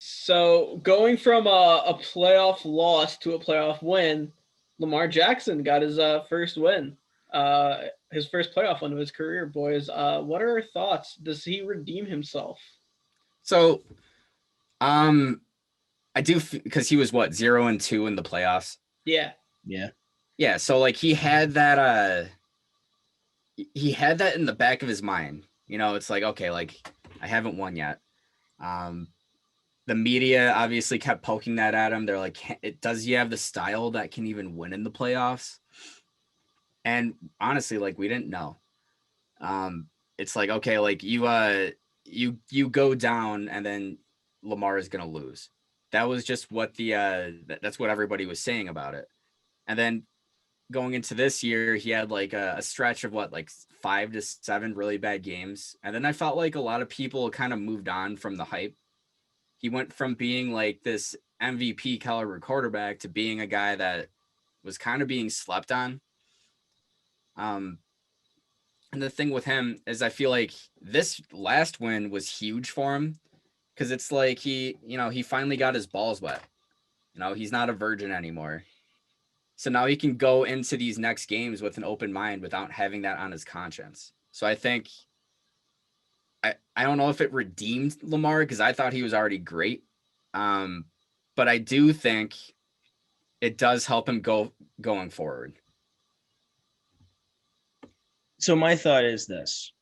So going from a playoff loss to a playoff win, Lamar Jackson got his first win, his first playoff win of his career. Boys, what are our thoughts? Does he redeem himself? So, um, I do because he was what 0-2 in the playoffs. Yeah, Yeah. Yeah, so like he had that in the back of his mind. It's like, okay, like I haven't won yet. Um, the media obviously kept poking that at him. They're like, does he have the style that can even win in the playoffs? And honestly, like we didn't know. Um, it's like, okay, like you go down and then Lamar is gonna lose. That was just what that's what everybody was saying about it. And then going into this year, he had like a stretch of what, like 5 to 7 really bad games. And then I felt like a lot of people kind of moved on from the hype. He went from being like this MVP caliber quarterback to being a guy that was kind of being slept on. Um, and the thing with him is I feel like this last win was huge for him because it's like he finally got his balls wet. He's not a virgin anymore. So now he can go into these next games with an open mind without having that on his conscience. So I think I don't know if it redeemed Lamar because I thought he was already great. Um, but I do think it does help him going forward. So my thought is this.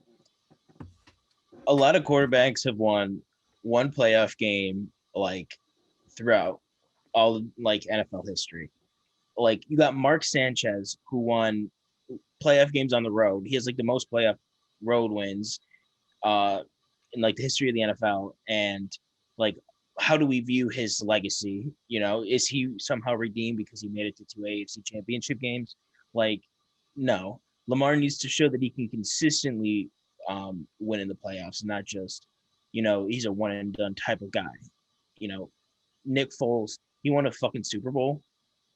A lot of quarterbacks have won one playoff game like throughout all like NFL history. Like you got Mark Sanchez who won playoff games on the road. He has like the most playoff road wins uh in like the history of the NFL. And like how do we view his legacy? Is he somehow redeemed because he made it to two AFC championship games? Like, no. Lamar needs to show that he can consistently win in the playoffs, not just, he's a one and done type of guy. You know, Nick Foles, he won a fucking Super Bowl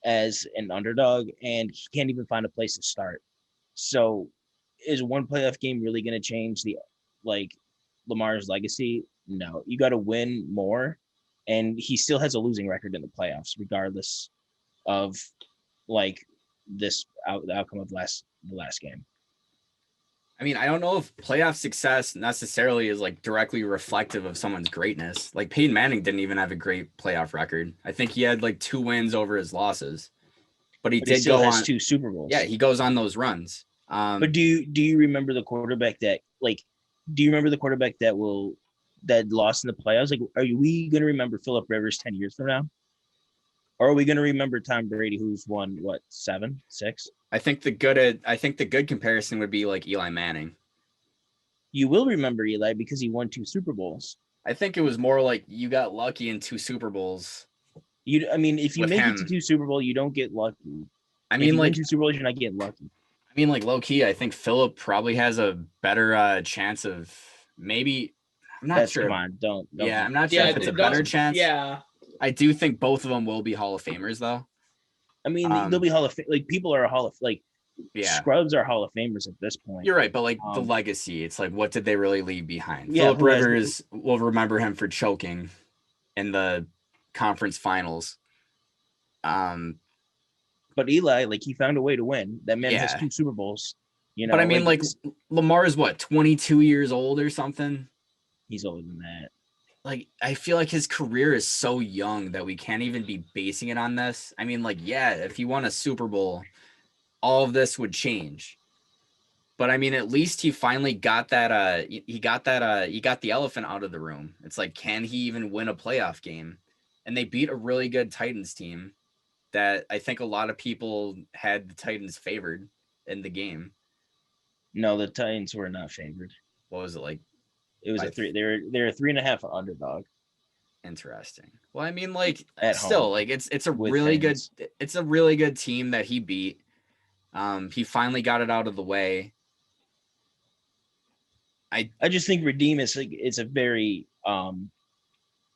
as an underdog and he can't even find a place to start. So is one playoff game really going to change the like Lamar's legacy? No, you got to win more, and he still has a losing record in the playoffs, regardless of like the outcome of the last game. I mean, I don't know if playoff success necessarily is like directly reflective of someone's greatness. Like Peyton Manning didn't even have a great playoff record. I think he had like 2 wins over his losses, but he But he did still go has on. two Super Bowls. Yeah, he goes on those runs. But do you remember the quarterback that like? Do you remember the quarterback that lost in the playoffs? Like, are we going to remember Philip Rivers 10 years from now? Or are we going to remember Tom Brady, who's won what 7, 6? I think the good comparison would be like Eli Manning. You will remember Eli because he won 2 Super Bowls. I think it was more like you got lucky in 2 Super Bowls I mean, if you with make it to him. 2 Super Bowl, you don't get lucky. I If mean, you win like 2 Super Bowls, you're not getting lucky. like low key, I think Philip probably has a better chance of maybe. I'm not That's sure. come on, don't Yeah, I'm not sure yeah, if it's a better chance. yeah. I do think both of them will be Hall of Famers, though. I mean, they'll be Hall of Fame. Like people are Hall of like Yeah, scrubs are Hall of Famers at this point. you're right, but like the legacy, it's like what did they really leave behind? Yeah, Philip Rivers will remember him for choking in the conference finals. But Eli, like he found a way to win. That man has Yeah. 2 Super Bowls. But I mean, like Lamar is what 22 years old or something. he's older than that. Like I feel like his career is so young that we can't even be basing it on this. I mean, like yeah, if he won a Super Bowl, all of this would change. But I mean, at least he finally got that. He got the elephant out of the room. It's like, can he even win a playoff game? And they beat a really good Titans team that I think a lot of people had the Titans favored in the game. No, the Titans were not favored. What was it like? It was a 3. They're a 3.5 underdog. Interesting. Well, I mean, like At still, home like it's a with really fans. good team that he beat. He finally got it out of the way. I just think redeem is like it's a very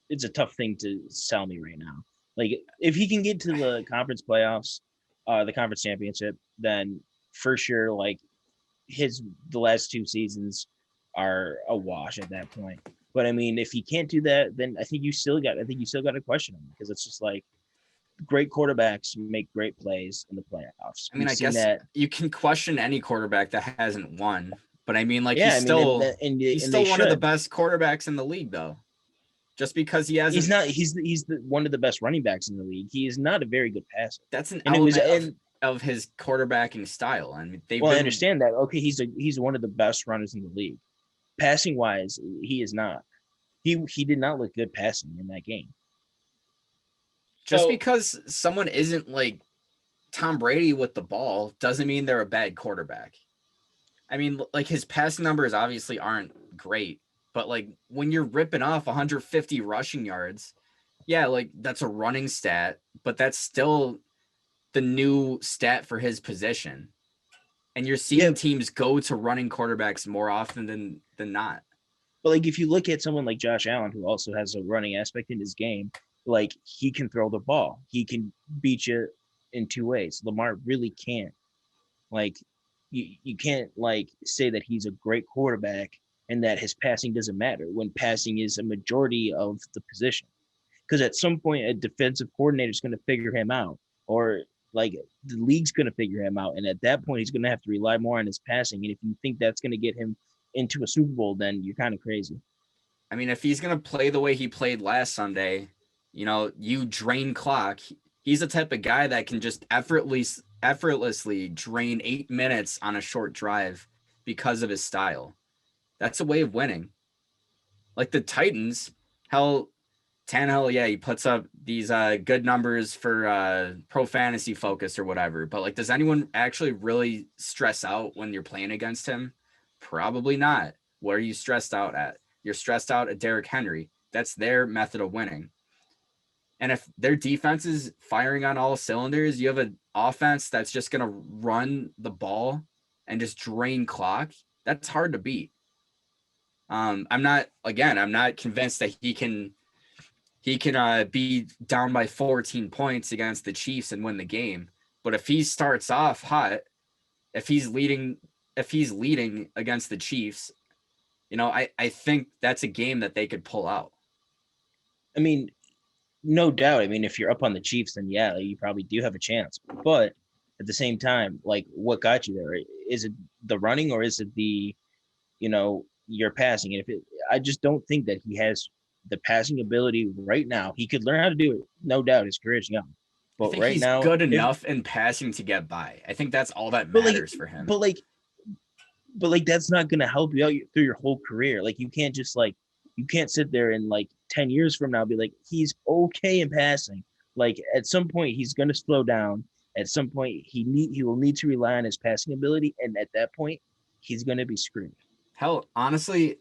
it's a tough thing to sell me right now. Like if he can get to the conference playoffs, the conference championship, then for sure, like the last 2 seasons are a wash at that point. But I mean, if he can't do that, then I think you still got to question him, because it's just like great quarterbacks make great plays in the playoffs. I mean, We've I seen guess that. you can question any quarterback that hasn't won, but I mean, like Yeah, he's I mean, still he's and they still one of the should. best quarterbacks in the league, though. Just because he He's hasn't, not. One of the best running backs in the league. He is not a very good passer. that's an And it was element and of his quarterbacking style. I mean, they've well, I been understand that. Okay, he's one of the best runners in the league. Passing wise, he is not. He did not look good passing in that game. just So because someone isn't like Tom Brady with the ball doesn't mean they're a bad quarterback. I mean, like his passing numbers obviously aren't great, but like when you're ripping off 150 rushing yards, yeah, like that's a running stat, but that's still the new stat for his position. And you're Yeah, seeing teams go to running quarterbacks more often than not. but like if you look at someone like Josh Allen, who also has a running aspect in his game, like he can throw the ball. He can beat you in two ways. Lamar really can't. Like you can't like say that he's a great quarterback and that his passing doesn't matter when passing is a majority of the position. Because at some point a defensive coordinator is going to figure him out, or like the league's going to figure him out, and at that point he's going to have to rely more on his passing. And if you think that's going to get him into a Super Bowl, then you're kind of crazy. I mean, if he's going to play the way he played last Sunday, you drain clock. He's the type of guy that can just effortlessly drain 8 minutes on a short drive because of his style. That's a way of winning. Like the Titans, hell, Tannehill, yeah, he puts up these good numbers for pro fantasy focus or whatever. But like, does anyone actually really stress out when you're playing against him? Probably not. What are you stressed out at? You're stressed out at Derrick Henry. That's their method of winning. And if their defense is firing on all cylinders, you have an offense that's just going to run the ball and just drain clock. That's hard to beat. I'm not convinced that he can be down by 14 points against the Chiefs and win the game. But if he starts off hot, if he's leading against the Chiefs, I think that's a game that they could pull out. I mean, no doubt. I mean, if you're up on the Chiefs, then yeah, like, you probably do have a chance. But at the same time, like what got you there? Is it the running, or is it the, your passing? And I just don't think that he has the passing ability right now. He could learn how to do it, no doubt. His career's young, I but think right he's now, good enough in passing to get by. I think that's all that but like, matters for him. but like, but like that's not going to help you out through your whole career. Like you can't sit there and like 10 years from now be like he's okay in passing. Like at some point he's going to slow down. At some point he will need to rely on his passing ability, and at that point he's going to be screwed. Hell, honestly,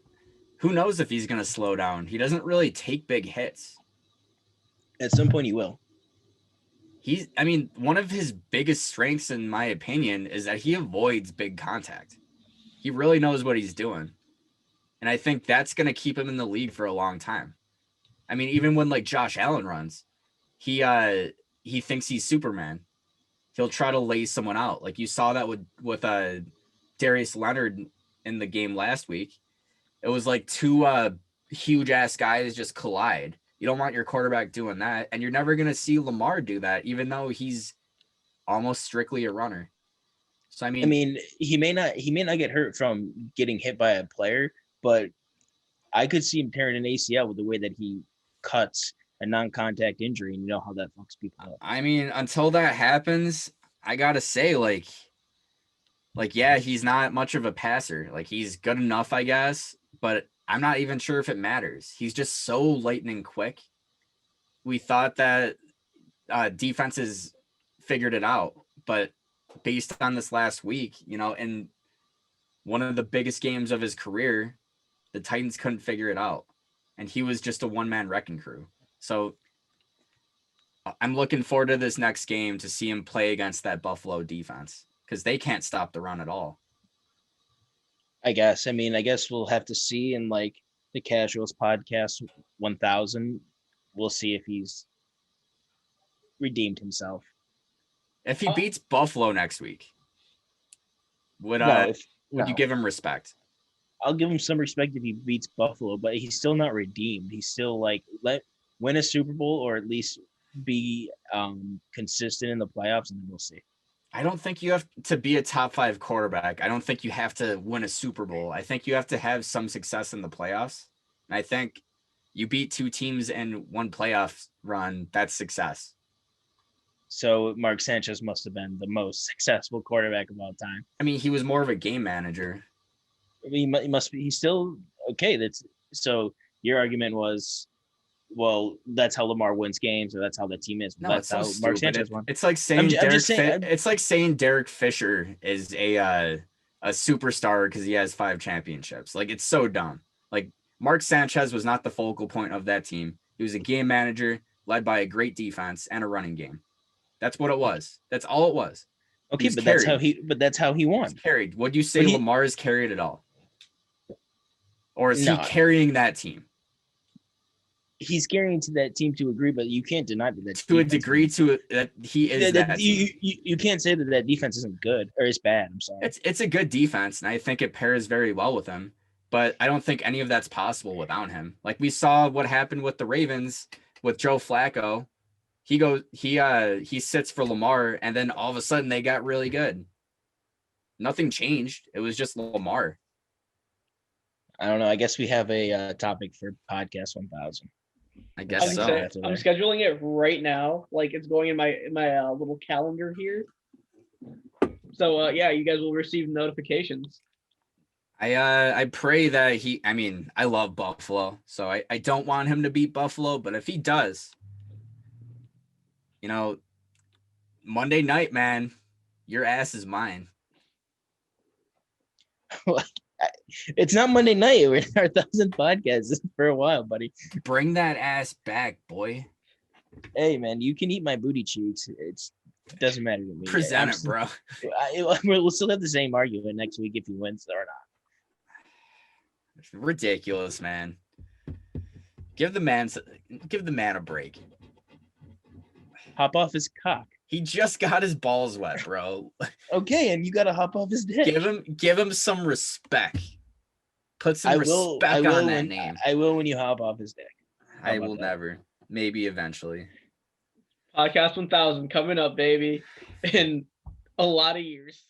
who knows if he's going to slow down? He doesn't really take big hits. At some point he will. One of his biggest strengths, in my opinion, is that he avoids big contact. He really knows what he's doing. And I think that's going to keep him in the league for a long time. I mean, even when like Josh Allen runs, he thinks he's Superman. He'll try to lay someone out. Like you saw that with Darius Leonard in the game last week. It was like two huge ass guys just collide. You don't want your quarterback doing that, and you're never going to see Lamar do that, even though he's almost strictly a runner. So I mean, he may not get hurt from getting hit by a player, but I could see him tearing an ACL with the way that he cuts a non-contact injury, and you know how that fucks people up. I mean, until that happens, I gotta say, yeah, he's not much of a passer. Like he's good enough, I guess, but I'm not even sure if it matters. He's just so lightning quick. We thought that defenses figured it out, but based on this last week, in one of the biggest games of his career, the Titans couldn't figure it out, and he was just a one-man wrecking crew. So I'm looking forward to this next game to see him play against that Buffalo defense, because they can't stop the run at all. I guess. I mean, I guess we'll have to see in like the Casuals podcast 1000. We'll see if he's redeemed himself. If he beats Buffalo next week, would No, you give him respect? I'll give him some respect if he beats Buffalo, but he's still not redeemed. He's still like win a Super Bowl or at least be consistent in the playoffs, and then we'll see. I don't think you have to be a top 5 quarterback. I don't think you have to win a Super Bowl. I think you have to have some success in the playoffs. And I think you beat 2 teams in one playoff run. That's success. So Mark Sanchez must have been the most successful quarterback of all time. I mean, he was more of a game manager. I mean, he must be. He's still okay. That's so. Your argument was, well, that's how Lamar wins games, or that's how the team is. No, That's it's so how Mark stupid. Sanchez won. It's like saying I'm it's like saying Derek Fisher is a superstar because he has 5 championships. Like, it's so dumb. Like, Mark Sanchez was not the focal point of that team. He was a game manager led by a great defense and a running game. That's what it was. That's all it was. Okay, but that's how he won. He's carried. Would you say Lamar is carried at all? Or is he carrying that team? He's carrying to that team to agree, but you can't deny that to a degree that he is that you can't say that defense isn't good or is bad. I'm sorry. It's a good defense, and I think it pairs very well with him. But I don't think any of that's possible without him. Like, we saw what happened with the Ravens with Joe Flacco. He sits for Lamar, and then all of a sudden they got really good. Nothing changed. It was just Lamar. I don't know. I guess we have a topic for podcast 1000. I guess so. I'm scheduling it right now. Like, it's going in my little calendar here. So yeah, you guys will receive notifications. I pray that I love Buffalo, so I don't want him to beat Buffalo, but if he does, Monday night, man, your ass is mine. It's not Monday night. We're in our 1000th podcast for a while, buddy. Bring that ass back, boy. Hey, man, you can eat my booty cheeks. It doesn't matter to me. Present it, bro. We'll still have the same argument next week if he wins or not. It's ridiculous, man. Give the man a break. Hop off his cock. He just got his balls wet, bro. Okay, and you gotta hop off his dick. Give him some respect. Put some respect on that name. I will when you hop off his dick. I will never. Maybe eventually. Podcast 1000 coming up, baby, in a lot of years.